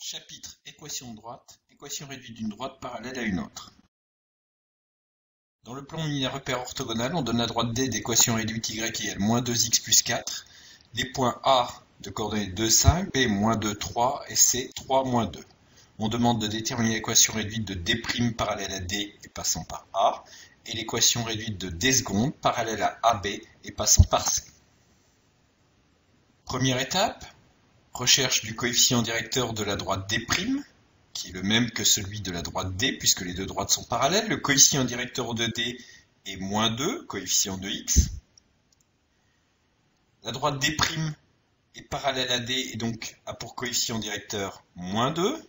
Chapitre Équation de droite, équation réduite d'une droite parallèle à une autre. Dans le plan linéaire repère orthogonal, on donne la droite D d'équation réduite y égale moins 2x plus 4, les points A de coordonnées 2, 5, B, moins 2, 3 et C, 3, moins 2. On demande de déterminer l'équation réduite de D' parallèle à D et passant par A, et l'équation réduite de D seconde parallèle à AB et passant par C. Première étape, recherche du coefficient directeur de la droite D', qui est le même que celui de la droite D, puisque les deux droites sont parallèles. Le coefficient directeur de D est moins 2, coefficient de x. La droite D' est parallèle à D et donc a pour coefficient directeur moins 2.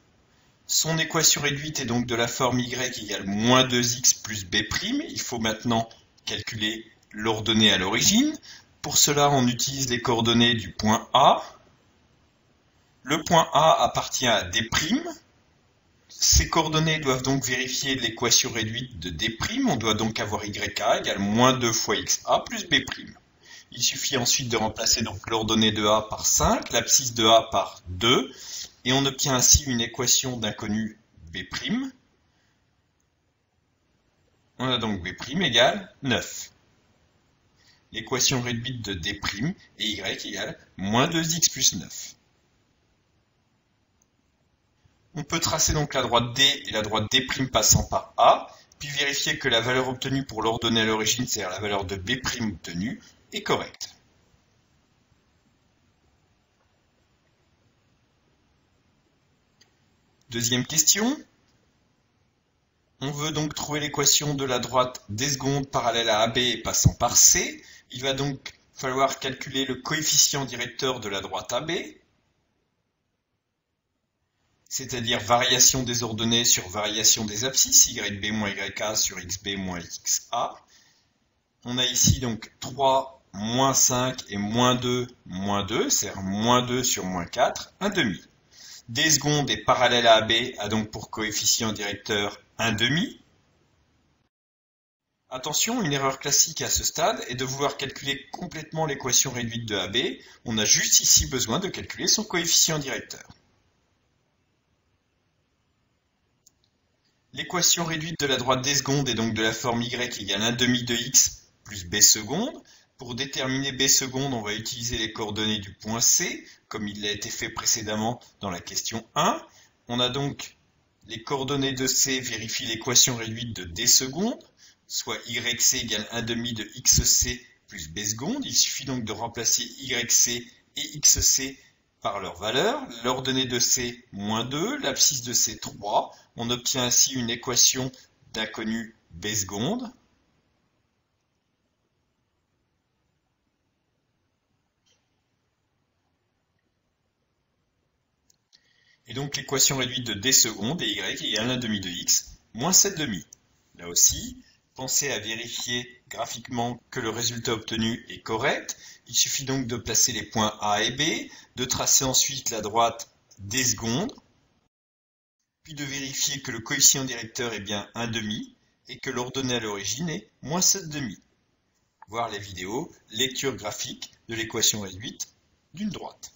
Son équation réduite est donc de la forme y égale moins 2x plus b'. Il faut maintenant calculer l'ordonnée à l'origine. Pour cela, on utilise les coordonnées du point A. Le point A appartient à D'. Ces coordonnées doivent donc vérifier l'équation réduite de D'. On doit donc avoir YA égale moins 2 fois XA plus B'. Il suffit ensuite de remplacer donc l'ordonnée de A par 5, l'abscisse de A par 2, et on obtient ainsi une équation d'inconnu B'. On a donc B' égale 9. L'équation réduite de D' est Y égale moins 2x plus 9. On peut tracer donc la droite D et la droite D' passant par A, puis vérifier que la valeur obtenue pour l'ordonnée à l'origine, c'est-à-dire la valeur de B' obtenue, est correcte. Deuxième question. On veut donc trouver l'équation de la droite D seconde parallèle à AB et passant par C. Il va donc falloir calculer le coefficient directeur de la droite AB, c'est-à-dire variation des ordonnées sur variation des abscisses, YB moins YA sur XB moins XA. On a ici donc 3, moins 5 et moins 2, c'est-à-dire moins 2 sur moins 4, 1 demi. D seconde est parallèle à AB, a donc pour coefficient directeur 1 demi. Attention, une erreur classique à ce stade est de vouloir calculer complètement l'équation réduite de AB. On a juste ici besoin de calculer son coefficient directeur. L'équation réduite de la droite D seconde est donc de la forme Y égale 1 demi de x plus B seconde. Pour déterminer B seconde, on va utiliser les coordonnées du point C, comme il a été fait précédemment dans la question 1. On a donc les coordonnées de C vérifient l'équation réduite de D seconde, soit YC égale 1 demi de XC plus B seconde. Il suffit donc de remplacer YC et XC par leur valeur. L'ordonnée de C, moins 2, l'abscisse de C, 3. On obtient ainsi une équation d'inconnu B seconde. Et donc l'équation réduite de D seconde est Y égale 1 demi de X moins 7 demi. Là aussi, pensez à vérifier graphiquement que le résultat obtenu est correct. Il suffit donc de placer les points A et B, de tracer ensuite la droite D seconde, puis de vérifier que le coefficient directeur est bien 1 demi et que l'ordonnée à l'origine est moins 7 demi. Voir les vidéos lecture graphique de l'équation réduite d'une droite.